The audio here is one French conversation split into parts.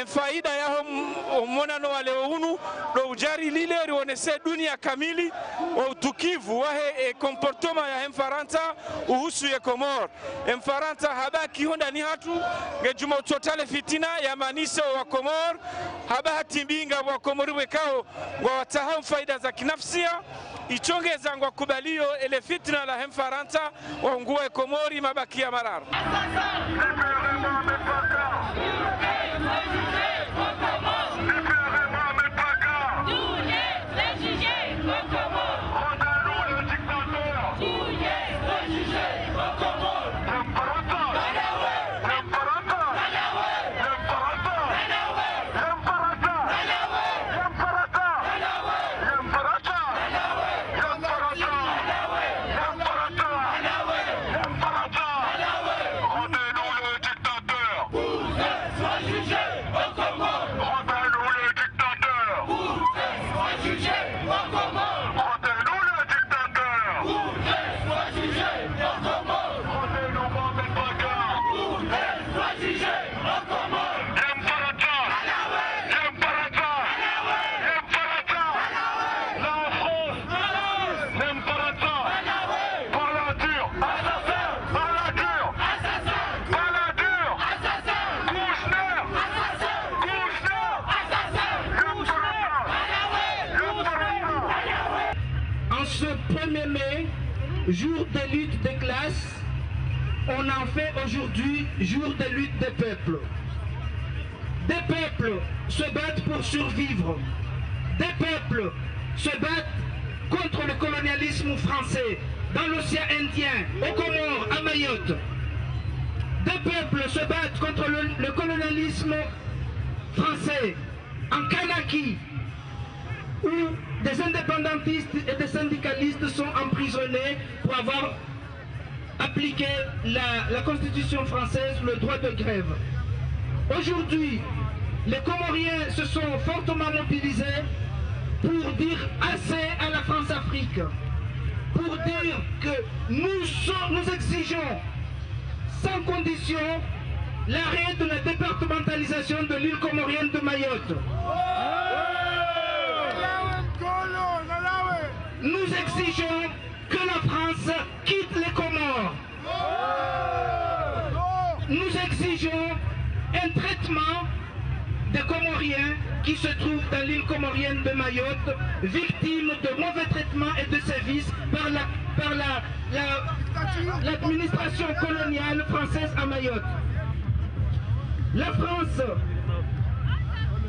en faida yaho monano wale unu do ujari lile rionese dunia kamili wa utukivu wahe komportoma ya Mfaransa uhusu ya Komor. Mfaransa habaki honda ni hatu ngejuma utotale fitina ya manisa wa Komor haba hatimbinga wa Komori wekao wa watahau faida za kinafsia ichongeza ngwa kubalio ele fitna la Mfaransa wa unguwa Komori mabaki ya marar. Jour de lutte des classes, on en fait aujourd'hui jour de lutte des peuples. Des peuples se battent pour survivre. Des peuples se battent contre le colonialisme français dans l'océan Indien, aux Comores, à Mayotte. Des peuples se battent contre le colonialisme français en Kanaki, où des indépendantistes et des syndicalistes sont emprisonnés pour avoir appliqué la Constitution française, le droit de grève. Aujourd'hui, les Comoriens se sont fortement mobilisés pour dire assez à la France-Afrique, pour dire que nous exigeons sans condition l'arrêt de la départementalisation de l'île comorienne de Mayotte. Nous exigeons que la France quitte les Comores. Nous exigeons un traitement des Comoriens qui se trouvent dans l'île comorienne de Mayotte, victimes de mauvais traitements et de sévices par l'administration coloniale française à Mayotte. La France,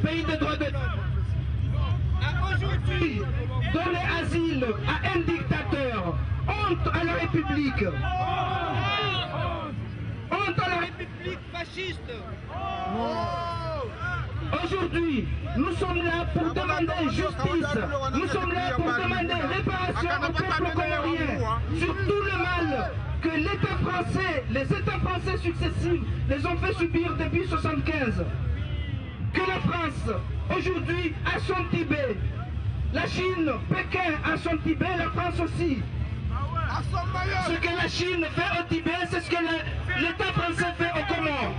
pays de droits de l'homme, a aujourd'hui donné asile à un dictateur. Honte à la République. Honte à la République fasciste. Aujourd'hui, nous sommes là pour demander justice. Nous sommes là pour demander réparation au peuple comorien sur tout le mal que l'État français, les États français successifs les ont fait subir depuis 1975. Que la France, aujourd'hui, a son Tibet. La Chine, Pékin a son Tibet, la France aussi. Ce que la Chine fait au Tibet, c'est ce que l'État français fait aux Comores.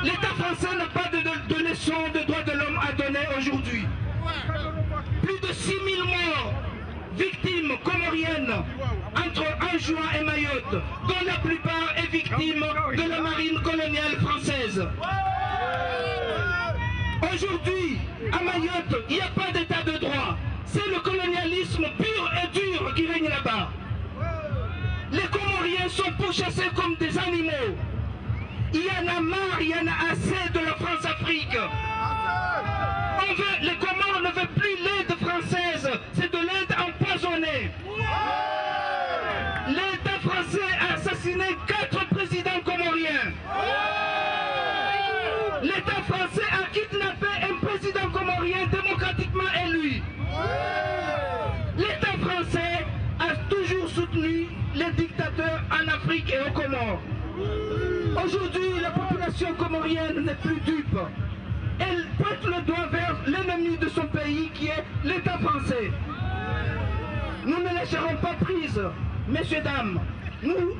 L'État français n'a pas de leçon de droits de l'homme à donner aujourd'hui. Plus de 6 000 morts, victimes comoriennes entre Anjouan et Mayotte, dont la plupart est victime de la marine coloniale française. Aujourd'hui, à Mayotte, il n'y a pas d'état de droit. C'est le colonialisme pur et dur qui règne là-bas. Les Comoriens sont pourchassés comme des animaux. Il y en a marre, il y en a assez de la France-Afrique. Les Comores ne veulent plus l'aide française, c'est de l'aide empoisonnée. L'État français a assassiné 4 présidents comoriens. L'État français a kidnappé un président comorien démocratiquement élu. L'État français a toujours soutenu les dictateurs en Afrique et aux Comores. Aujourd'hui, la population comorienne n'est plus dupe. Elle pointe le doigt vers l'ennemi de son pays qui est l'État français. Nous ne lâcherons pas prise, messieurs, dames. Nous,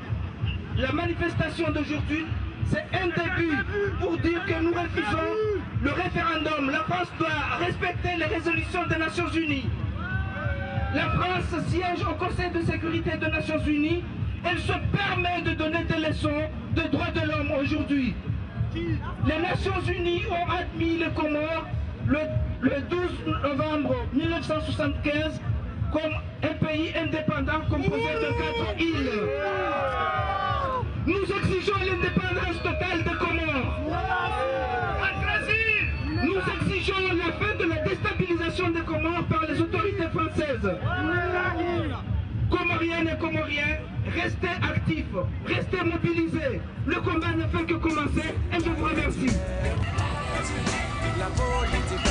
la manifestation d'aujourd'hui, c'est un début pour dire que nous refusons le référendum. La France doit respecter les résolutions des Nations Unies. La France siège au Conseil de sécurité des Nations Unies. Elle se permet de donner des leçons de droits de l'homme aujourd'hui. Les Nations Unies ont admis les Comores le 12 novembre 1975 comme un pays indépendant composé de 4 îles. Nous exigeons l'indépendance totale des Comores. Nous exigeons la fin de la déstabilisation des Comores par les autorités françaises. Comoriennes et Comoriens, restez actifs, restez mobilisés. Le combat ne fait que commencer et je vous remercie. La politique